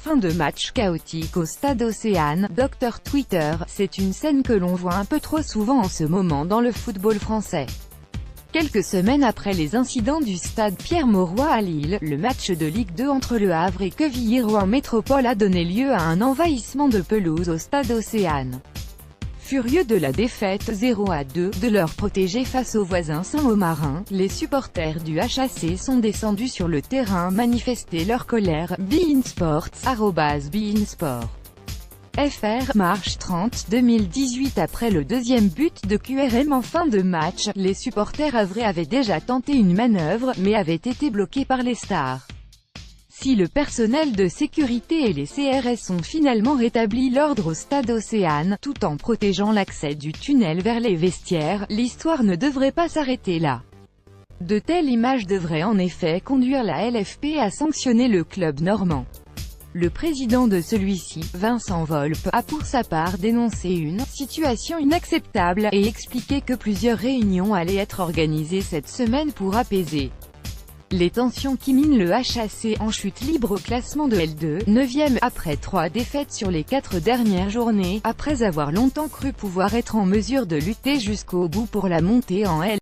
fin de match chaotique au stade Océane, Dr Twitter, c'est une scène que l'on voit un peu trop souvent en ce moment dans le football français. Quelques semaines après les incidents du stade Pierre-Mauroy à Lille, le match de Ligue 2 entre Le Havre et Quevilly-Rouen Métropole a donné lieu à un envahissement de pelouse au stade Océane. Furieux de la défaite 0-2 de leur protégé face aux voisins saint-omarins, les supporters du HAC sont descendus sur le terrain manifester leur colère. beINSPORTS, @beINSPORTS. FR, Marche 30 2018. Après le deuxième but de QRM en fin de match, les supporters havrais avaient déjà tenté une manœuvre, mais avaient été bloqués par les stars. Si le personnel de sécurité et les CRS ont finalement rétabli l'ordre au stade Océane, tout en protégeant l'accès du tunnel vers les vestiaires, l'histoire ne devrait pas s'arrêter là. De telles images devraient en effet conduire la LFP à sanctionner le club normand. Le président de celui-ci, Vincent Volpe, a pour sa part dénoncé une « situation inacceptable » et expliqué que plusieurs réunions allaient être organisées cette semaine pour apaiser les tensions qui minent le HAC, en chute libre au classement de L2, 9e, après 3 défaites sur les 4 dernières journées, après avoir longtemps cru pouvoir être en mesure de lutter jusqu'au bout pour la montée en L2.